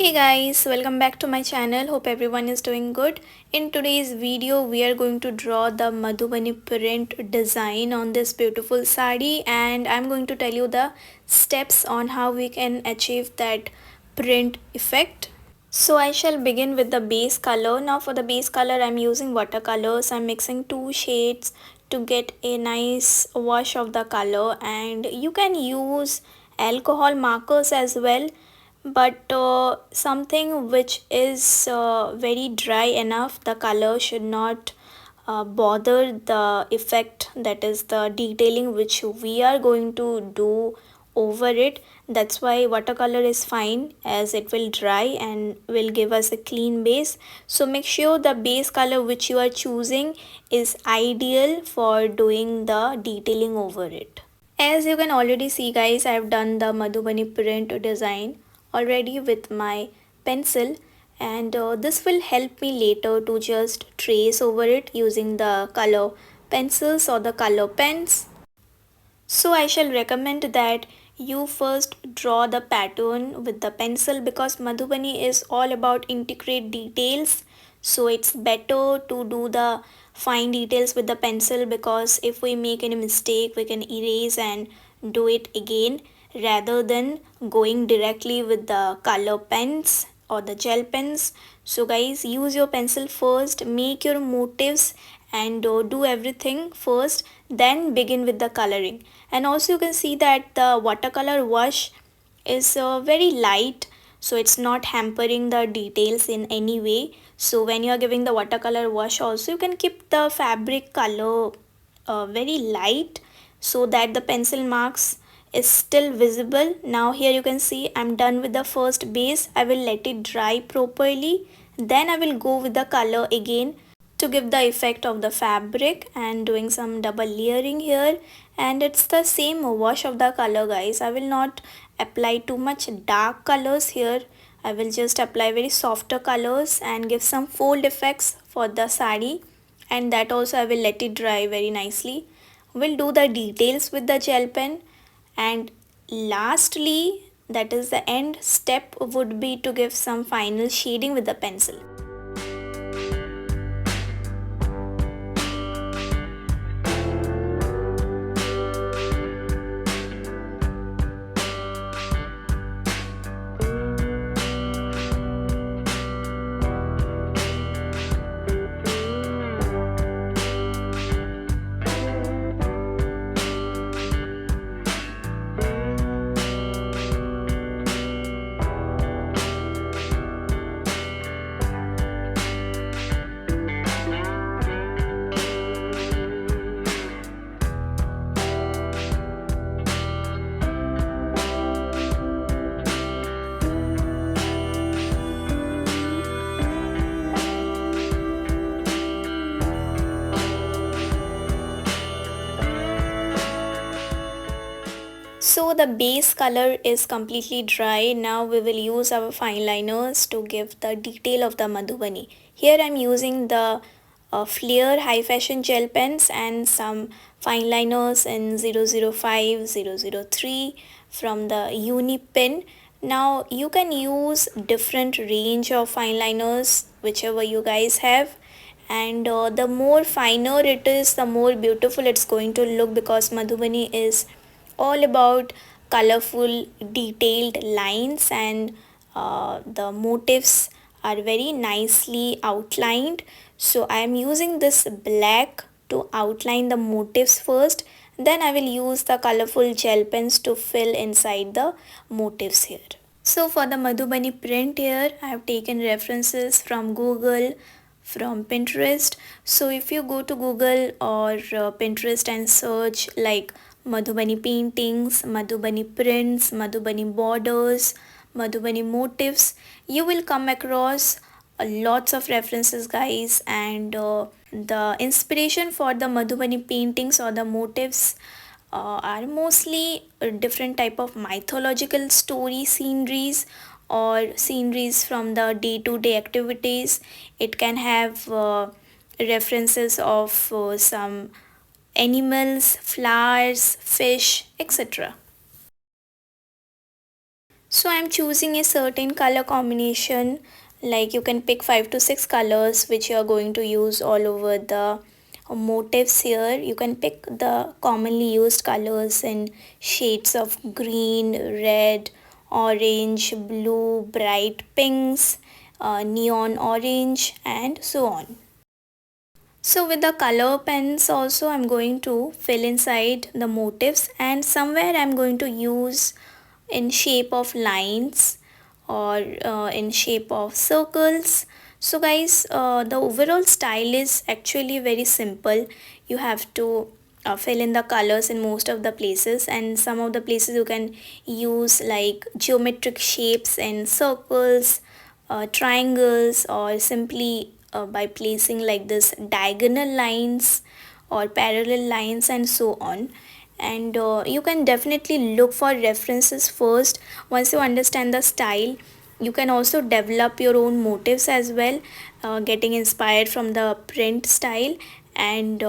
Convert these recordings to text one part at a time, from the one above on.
Hey guys, welcome back to my channel. Hope everyone is doing good. In today's video, we are going to draw the Madhubani print design on this beautiful sari, and I'm going to tell you the steps on how we can achieve that print effect. So I shall begin with the base color. Now for the base color, I'm using watercolors. I'm mixing two shades to get a nice wash of the color, and you can use alcohol markers as well, but something which is very dry enough. The color should not bother the effect, that is the detailing which we are going to do over it. That's why watercolor is fine, as it will dry and will give us a clean base. So make sure the base color which you are choosing is ideal for doing the detailing over it. As you can already see guys, I have done the Madhubani print design already with my pencil, and this will help me later to just trace over it using the color pencils or the color pens. So I shall recommend that you first draw the pattern with the pencil, because Madhubani is all about intricate details. So it's better to do the fine details with the pencil, because if we make any mistake we can erase and do it again, rather than going directly with the color pens or the gel pens. So guys, use your pencil first, make your motifs, and do everything first, then begin with the coloring. And also you can see that the watercolor wash is very light, so it's not hampering the details in any way. So when you are giving the watercolor wash also, you can keep the fabric color very light, so that the pencil marks is still visible. Now here you can see I'm done with the first base. I will let it dry properly, then I will go with the color again to give the effect of the fabric, and doing some double layering here. And it's the same wash of the color guys. I will not apply too much dark colors here. I will just apply very softer colors and give some fold effects for the sari, and that also I will let it dry very nicely. We'll do the details with the gel pen, and lastly, that is the end step, would be to give some final shading with the pencil. So the base color is completely dry. Now we will use our fine liners to give the detail of the Madhubani. Here I am using the Flair high fashion gel pens and some fine liners in 005, 003 from the Uni pen. Now you can use different range of fine liners whichever you guys have, and the more finer it is, the more beautiful it's going to look, because Madhubani is all about colorful detailed lines, and the motifs are very nicely outlined. So I am using this black to outline the motifs first, then I will use the colorful gel pens to fill inside the motifs here. So for the Madhubani print here, I have taken references from Google, from Pinterest. So if you go to Google or Pinterest and search like Madhubani paintings, Madhubani prints, Madhubani borders, Madhubani motifs, you will come across lots of references guys, and the inspiration for the Madhubani paintings or the motifs are mostly different type of mythological story sceneries, or sceneries from the day-to-day activities. It can have references of some animals, flowers, fish, etc. So I'm choosing a certain color combination, like you can pick 5 to 6 colors which you are going to use all over the motifs here. You can pick the commonly used colors in shades of green, red, orange, blue, bright pinks, neon orange, and so on. So with the color pens also I'm going to fill inside the motifs, and somewhere I'm going to use in shape of lines or in shape of circles. So guys, the overall style is actually very simple. You have to fill in the colors in most of the places, and some of the places you can use like geometric shapes and circles, triangles, or simply by placing like this diagonal lines or parallel lines and so on. And you can definitely look for references first. Once you understand the style, you can also develop your own motifs as well, getting inspired from the print style. And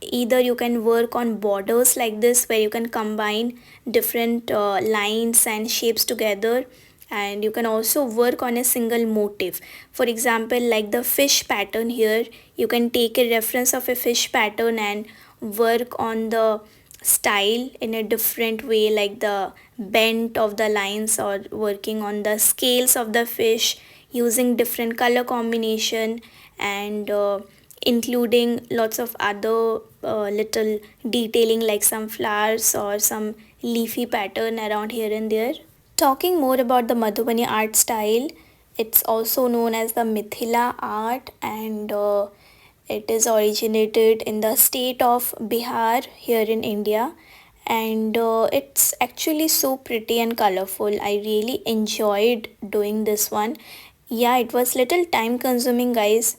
either you can work on borders like this where you can combine different lines and shapes together, and you can also work on a single motif. For example, like the fish pattern here, you can take a reference of a fish pattern and work on the style in a different way, like the bent of the lines or working on the scales of the fish using different color combination, and including lots of other little detailing like some flowers or some leafy pattern around here and there. Talking more about the Madhubani art style, it's also known as the Mithila art, and it is originated in the state of Bihar here in India. And it's actually so pretty and colorful. I really enjoyed doing this one. Yeah, it was little time consuming, guys,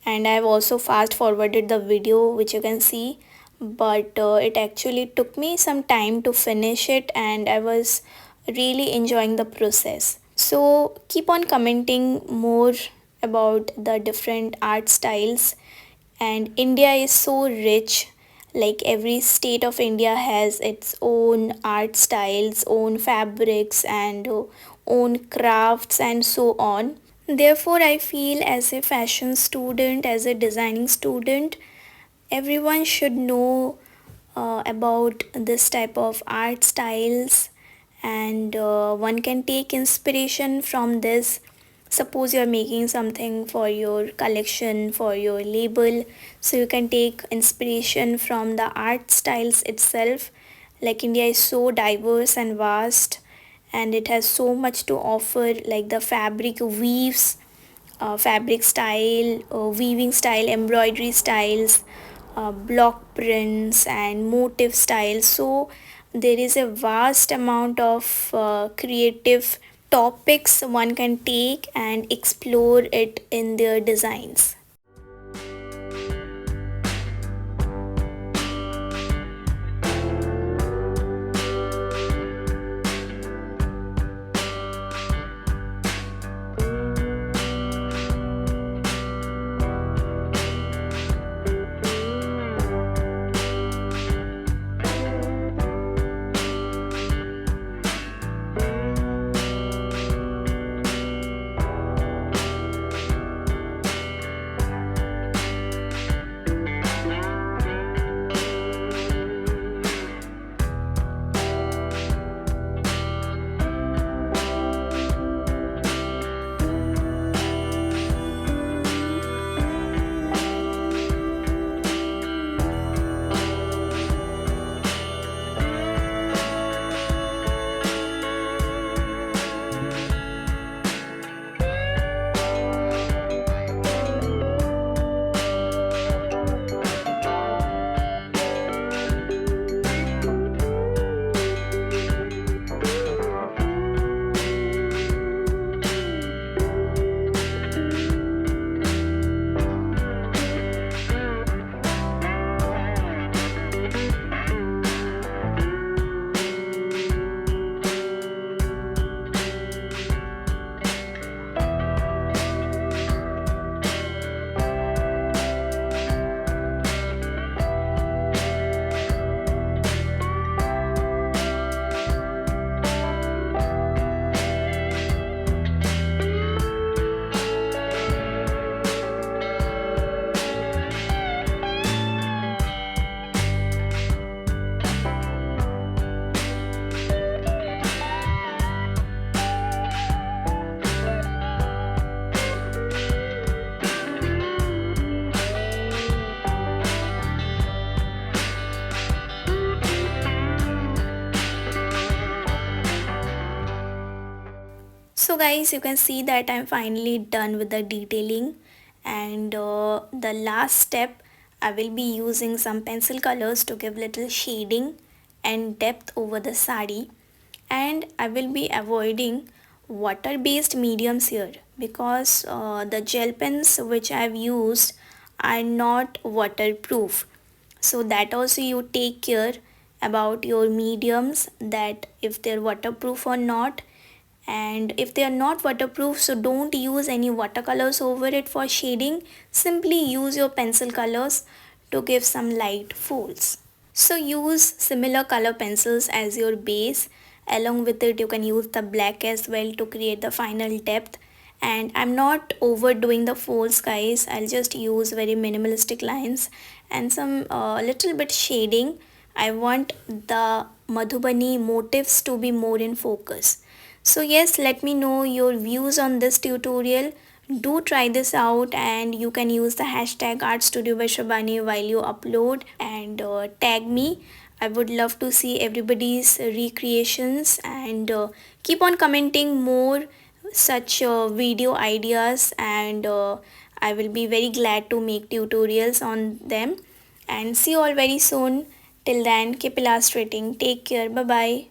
and I've also fast forwarded the video which you can see, but it actually took me some time to finish it, and I was really enjoying the process. So keep on commenting more about the different art styles. And India is so rich, like every state of India has its own art styles, own fabrics, and own crafts and so on. Therefore, I feel as a fashion student, as a designing student, everyone should know about this type of art styles, and one can take inspiration from this. Suppose you're making something for your collection, for your label, so you can take inspiration from the art styles itself. Like India is so diverse and vast, and it has so much to offer, like the fabric weaves, fabric style, weaving style, embroidery styles, block prints, and motif styles. So there is a vast amount of creative topics one can take and explore it in their designs. So guys, you can see that I'm finally done with the detailing, and the last step, I will be using some pencil colors to give little shading and depth over the sari, and I will be avoiding water based mediums here because the gel pens which I have used are not waterproof. So that also you take care about your mediums, that if they're waterproof or not. And if they are not waterproof, so don't use any watercolors over it for shading. Simply use your pencil colors to give some light folds. So use similar color pencils as your base. Along with it, you can use the black as well to create the final depth. And I'm not overdoing the folds guys, I'll just use very minimalistic lines and some little bit shading. I want the Madhubani motifs to be more in focus. So yes, let me know your views on this tutorial. Do try this out, and you can use the hashtag artstudio.srabani while you upload, and tag me. I would love to see everybody's recreations, and keep on commenting more such video ideas, and I will be very glad to make tutorials on them. And see you all very soon. Till then, keep illustrating. Take care. Bye bye.